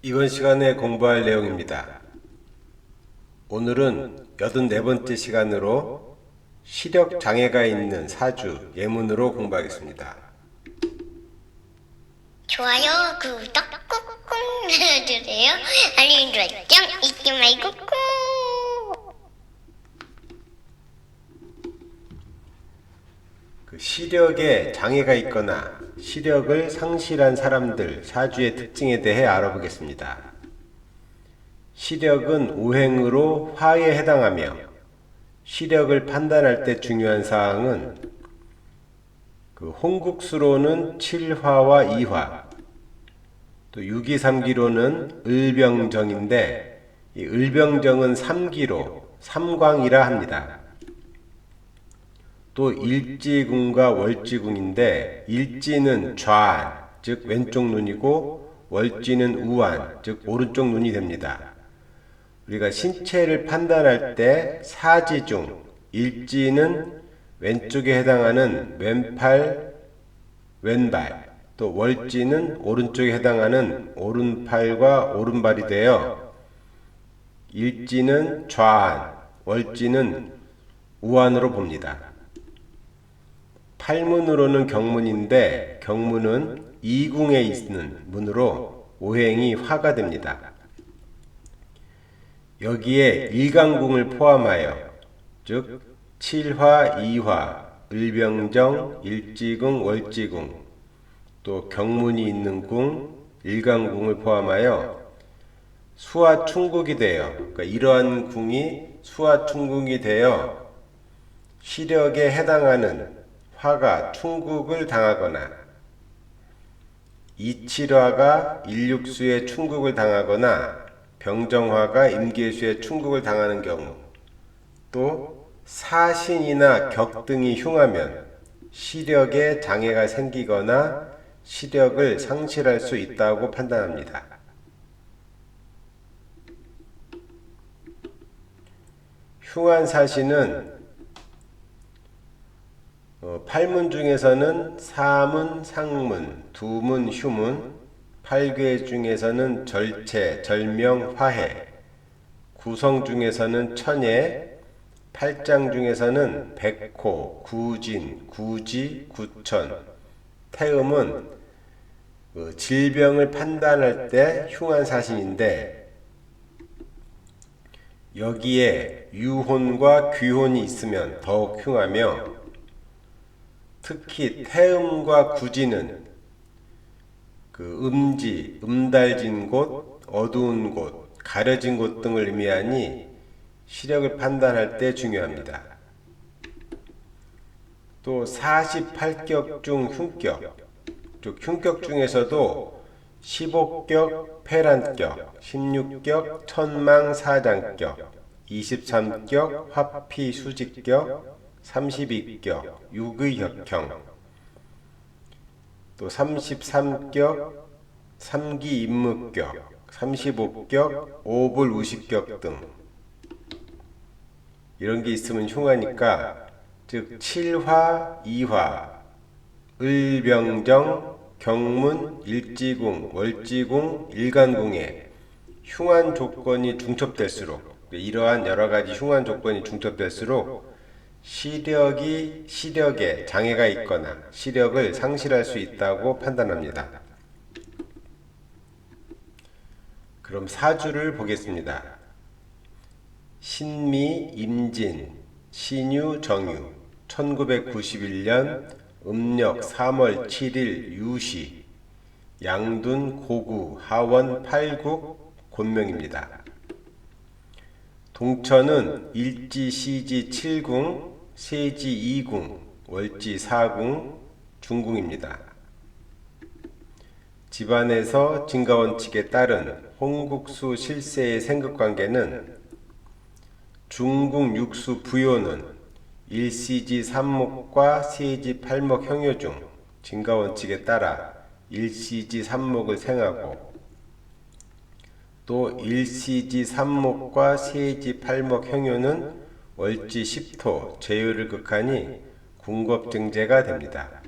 이번 시간에 공부할 내용입니다. 오늘은 84번째 시간으로 시력 장애가 있는 사주 예문으로 공부하겠습니다. 좋아요, 구독 꾹꾹 눌러주세요. 알림 설정 잊지 말고 꾹. 시력에 장애가 있거나 시력을 상실한 사람들 사주의 특징에 대해 알아보겠습니다. 시력은 오행으로 화에 해당하며 시력을 판단할 때 중요한 사항은 홍국수로는 7화와 2화, 또 유기삼기로는 을병정인데 이 을병정은 3기로 삼광이라 합니다. 또 일지궁과 월지궁인데 일지는 좌안, 즉 왼쪽 눈이고 월지는 우안, 즉 오른쪽 눈이 됩니다. 우리가 신체를 판단할 때 사지 중 일지는 왼쪽에 해당하는 왼팔, 왼발, 또 월지는 오른쪽에 해당하는 오른팔과 오른발이 되어 일지는 좌안, 월지는 우안으로 봅니다. 팔문으로는 경문인데 경문은 이궁에 있는 문으로 오행이 화가 됩니다. 여기에 일간궁을 포함하여 즉 7화, 2화, 을병정, 일지궁, 월지궁, 또 경문이 있는 궁, 일간궁을 포함하여 수화충국이 되어 그러니까 이러한 궁이 수화충국이 되어 시력에 해당하는 화가 충국을 당하거나 이칠화가 일육수의 충국을 당하거나 병정화가 임계수의 충국을 당하는 경우, 또 사신이나 격 등이 흉하면 시력에 장애가 생기거나 시력을 상실할 수 있다고 판단합니다. 흉한 사신은 팔문 중에서는 사문, 상문, 두문, 휴문, 팔괴 중에서는 절체, 절명, 화해, 구성 중에서는 천예, 팔장 중에서는 백호, 구진, 구지, 구천, 태음은 질병을 판단할 때 흉한 사신인데 여기에 유혼과 귀혼이 있으면 더욱 흉하며 특히 태음과 구지는 음지, 음달진 곳, 어두운 곳, 가려진 곳 등을 의미하니 시력을 판단할 때 중요합니다. 또 48격 중 흉격, 즉 흉격 중에서도 15격 폐란격, 16격 천망사장격, 23격 화피수직격, 32격 육의격형, 또 33격 삼기임묵격, 35격 오불우식격 등 이런 게 있으면 흉하니까 즉 7화, 2화, 을병정, 경문, 일지궁, 월지궁, 일간궁에 흉한 조건이 중첩될수록 이러한 여러가지 흉한 조건이 중첩될수록 시력에 장애가 있거나 시력을 상실할 수 있다고 판단합니다. 그럼 사주를 보겠습니다. 신미, 임진, 신유, 정유 1991년 음력 3월 7일 유시 양둔, 고구, 하원, 팔국, 곤명입니다. 동천은 일지, 시지 7궁, 세지 2궁, 월지 4궁, 중궁입니다. 집안에서 진가원칙에 따른 홍국수 실세의 생극관계는 중궁 육수 부요는 일시지 3목과 세지 8목 형요 중 진가원칙에 따라 일시지 3목을 생하고 또 일시지 3목과 세지 8목 형요는 월지 10토 제요를 극하니 궁겁증제가 됩니다.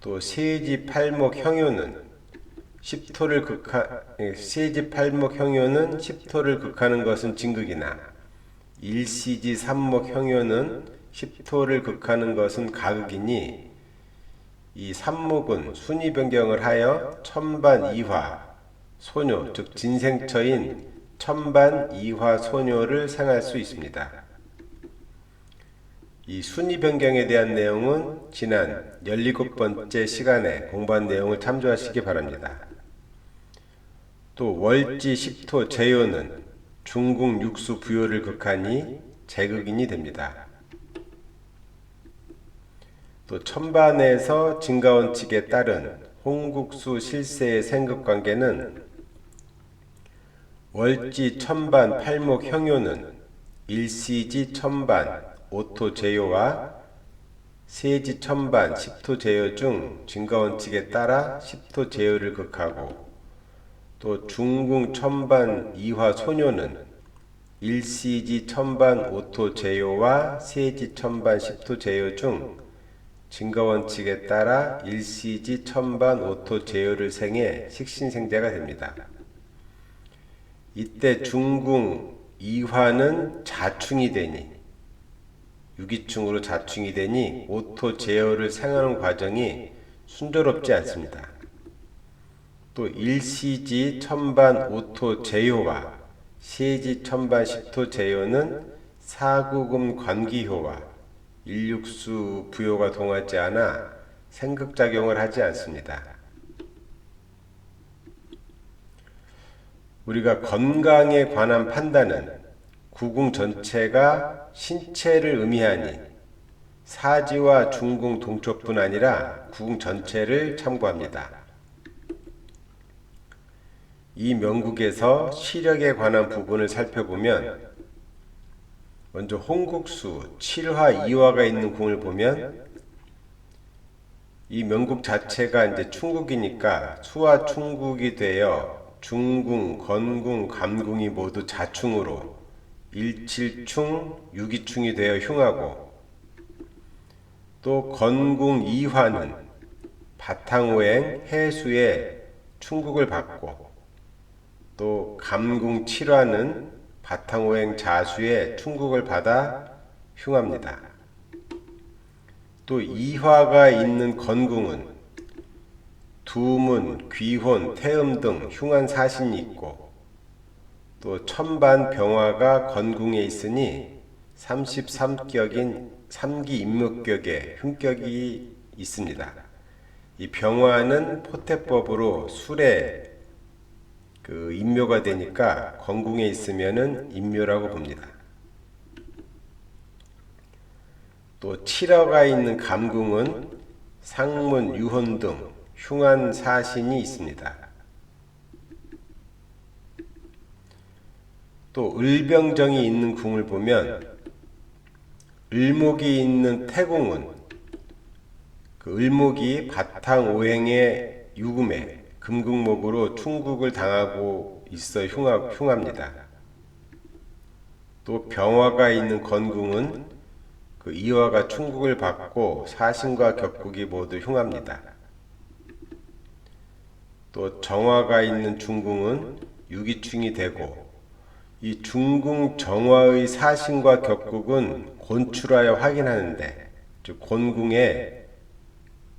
또 세지 8목 형요는 10토를 세지 8목 형효는 10토를 극하는 것은 진극이나 일시지 3목 형효는 10토를 극하는 것은 가극이니 이 3목은 순위 변경을 하여 천반 이화 소뇨 즉 진생처인 천반 이화 소뇨를 생할 수 있습니다. 이 순위 변경에 대한 내용은 지난 17번째 시간에 공부한 내용을 참조하시기 바랍니다. 또 월지 10토 제요는 중궁 육수 부요를 극하니 제극인이 됩니다. 또 천반에서 진가원칙에 따른 홍국수 실세의 생극관계는 월지 천반 팔목 형효는 일시지 천반 오토 제요와 세지 천반 십토 제요 중 진가원칙에 따라 십토 제요를 극하고 또 중궁 천반 이화 소뇨는 일시지 천반 오토 제요와 세지 천반 십토 제요 중 진가원칙에 따라 일시지 천반 오토 제요를 생해 식신생제가 됩니다. 이때 중궁 이화는 자충이 되니 유기충으로 자충이 되니 오토 제요를 생하는 과정이 순조롭지 않습니다. 또 일시지 천반 오토 제요와 세지 천반 십토 제요는 사구금 관기효와 일육수 부요가 동하지 않아 생극작용을 하지 않습니다. 우리가 건강에 관한 판단은 구궁 전체가 신체를 의미하니 사지와 중궁 동쪽뿐 아니라 구궁 전체를 참고합니다. 이 명국에서 시력에 관한 부분을 살펴보면 먼저 홍국수 7화 2화가 있는 궁을 보면 이 명국 자체가 이제 충국이니까 수와 충국이 되어 중궁, 건궁, 감궁이 모두 자충으로 일칠충, 유기충이 되어 흉하고 또 건궁 2화는 바탕오행, 해수의 충국을 받고 또 감궁 7화는 바탕오행 자수의 충국을 받아 흉합니다. 또 2화가 있는 건궁은 두문, 귀혼, 태음 등 흉한 사신이 있고 또 천반 병화가 건궁에 있으니 33격인 3기 임목격에 흉격이 있습니다. 이 병화는 포태법으로 술에 임묘가 되니까 건궁에 있으면은 임묘라고 봅니다. 또 7화가 있는 감궁은 상문, 유혼 등 흉한 사신이 있습니다. 또 을병정이 있는 궁을 보면 을목이 있는 태궁은 그 을목이 바탕 오행의 유금에 금국목으로 충국을 당하고 있어 흉합니다. 또 병화가 있는 건궁은 그 이화가 충국을 받고 사신과 격국이 모두 흉합니다. 또 정화가 있는 중궁은 유기충이 되고 이 중궁 정화의 사신과 격국은 곤출하여 확인하는데 즉 곤궁에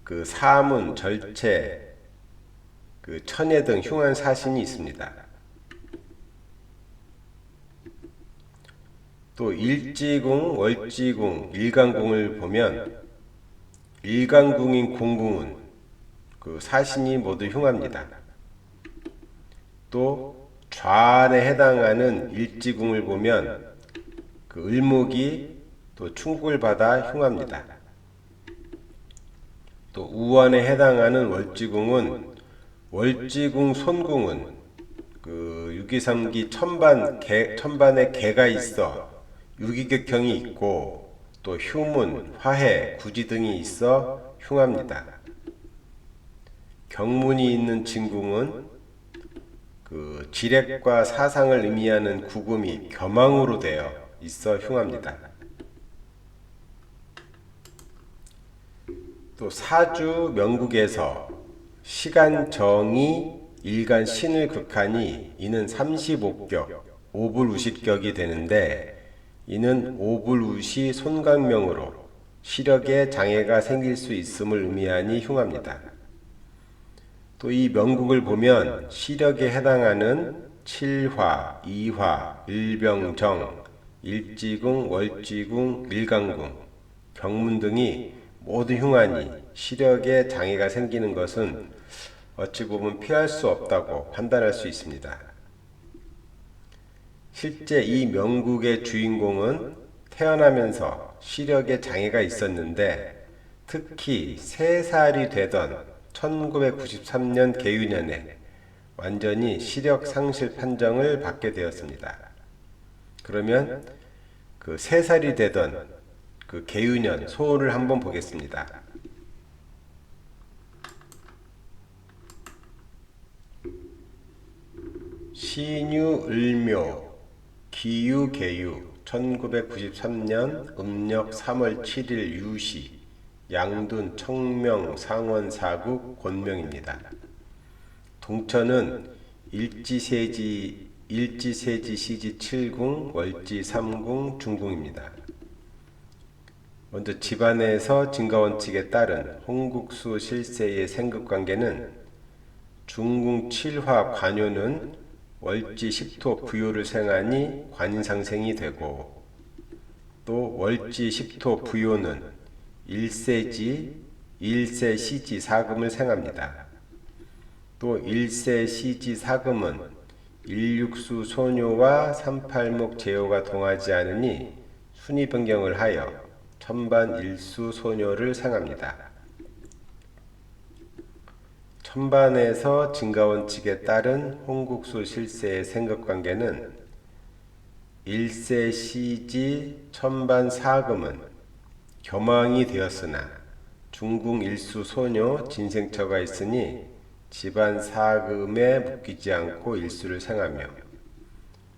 그 사문, 절체, 그 천예 등 흉한 사신이 있습니다. 또 일지궁, 월지궁, 일간궁을 보면 일간궁인 공궁은 그 사신이 모두 흉합니다. 또 좌안에 해당하는 일지궁을 보면 그 을목이 또 충국을 받아 흉합니다. 또 우안에 해당하는 월지궁은 월지궁 손궁은 그 유기삼기 천반에 개가 있어 유기격형이 있고 또 휴문, 화해, 구지 등이 있어 흉합니다. 경문이 있는 진궁은 그 지렉과 사상을 의미하는 구금이 겸황으로 되어 있어 흉합니다. 또 사주 명국에서 시간정이 일간 신을 극하니 이는 35격, 오불우시격이 되는데 이는 오불우시 손강명으로 시력에 장애가 생길 수 있음을 의미하니 흉합니다. 또 이 명국을 보면 시력에 해당하는 칠화, 이화, 일병정, 일지궁, 월지궁, 일간궁, 경문 등이 모두 흉하니 시력에 장애가 생기는 것은 어찌 보면 피할 수 없다고 판단할 수 있습니다. 실제 이 명국의 주인공은 태어나면서 시력에 장애가 있었는데 특히 3살이 되던 1993년 개유년에 완전히 시력 상실 판정을 받게 되었습니다. 그러면 그 3살이 되던 그 개유년 소원을 한번 보겠습니다. 신유 을묘 기유 개유 1993년 음력 3월 7일 유시 양둔 청명 상원 사국 곤명입니다. 동천은 일지세지 시지 7궁 월지 3궁 중궁입니다. 먼저 집안에서 증가원칙에 따른 홍국수 실세의 생급관계는 중궁 7화 관요는 월지 10토 부요를 생하니 관상생이 되고 또 월지 10토 부요는 일세지, 일세시지 사금을 생합니다. 또 일세시지 사금은 일육수 소묘와 38목 제요가 동하지 않으니 순위 변경을 하여 천반 일수 소묘를 생합니다. 천반에서 증가원칙에 따른 홍국수 실세의 생급관계는 일세시지 천반 사금은 겸왕이 되었으나 중궁 일수 소녀 진생처가 있으니 집안 사금에 묶이지 않고 일수를 생하며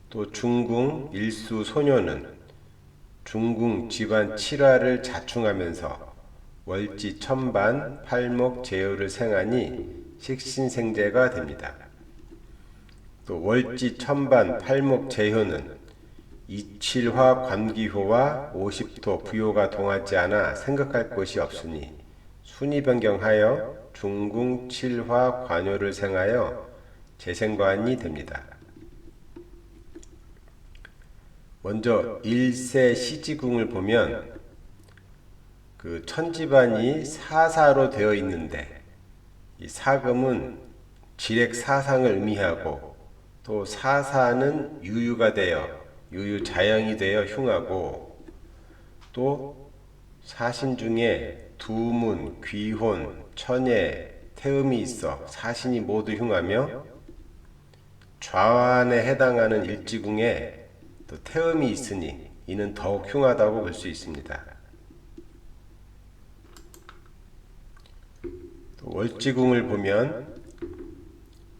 또 중궁 일수 소녀는 중궁 집안 칠화를 자충하면서 월지 천반 팔목 제요를 생하니 식신생제가 됩니다. 또 월지 천반 팔목 제효는 이칠화 관기효와 50토 부요가 동하지 않아 생각할 곳이 없으니 순위 변경하여 중궁 칠화 관요를 생하여 재생관이 됩니다. 먼저 일세 시지궁을 보면 그 천집안이 사사로 되어 있는데 이 사금은 지렉 사상을 의미하고 또 사사는 유유가 되어 유유 자영이 되어 흉하고 또 사신 중에 두문, 귀혼, 천예, 태음이 있어 사신이 모두 흉하며 좌완에 해당하는 일지궁에 또 태음이 있으니 이는 더욱 흉하다고 볼 수 있습니다. 또 월지궁을 보면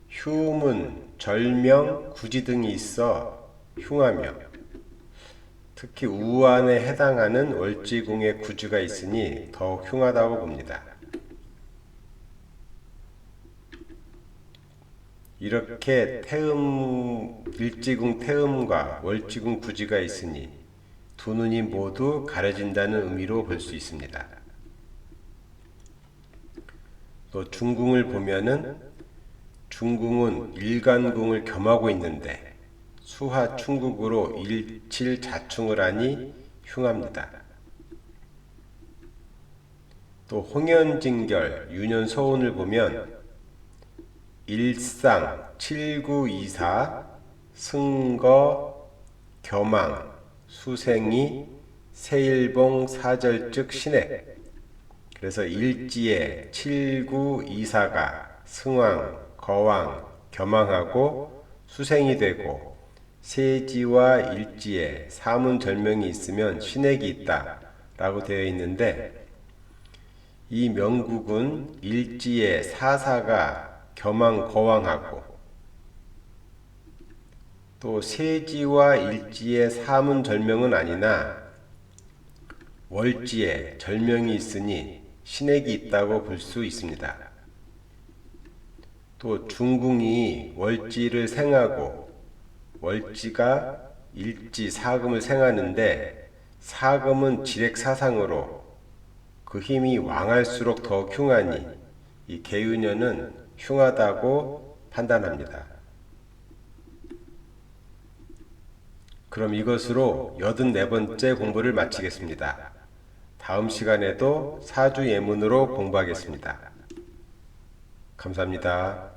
휴문, 절명, 구지 등이 있어 흉하며 특히 우완에 해당하는 월지궁의 구주가 있으니 더욱 흉하다고 봅니다. 이렇게 일지궁 태음과 월지궁 구지가 있으니 두 눈이 모두 가려진다는 의미로 볼 수 있습니다. 또 중궁을 보면은 중궁은 일간궁을 겸하고 있는데 수하 충국으로 일칠 자충을 하니 흉합니다. 또 홍연징결 유년서운을 보면 일상 7924 승거 겸왕 수생이 세일봉 사절즉 신액 그래서 일지에 7924가 승왕, 거왕, 겸왕하고 수생이 되고 세지와 일지에 사문절명이 있으면 신액이 있다 라고 되어 있는데 이 명국은 일지에 사사가 겸왕, 거왕하고 또 세지와 일지에 사문절명은 아니나 월지에 절명이 있으니 신액이 있다고 볼 수 있습니다. 또 또 중궁이 월지를 생하고 월지가 일지 사금을 생하는데 사금은 지렉사상으로 그 힘이 왕할수록 더 흉하니 이 계유년은 흉하다고 판단합니다. 그럼 이것으로 84번째 공부를 마치겠습니다. 다음 시간에도 사주 예문으로 공부하겠습니다. 감사합니다.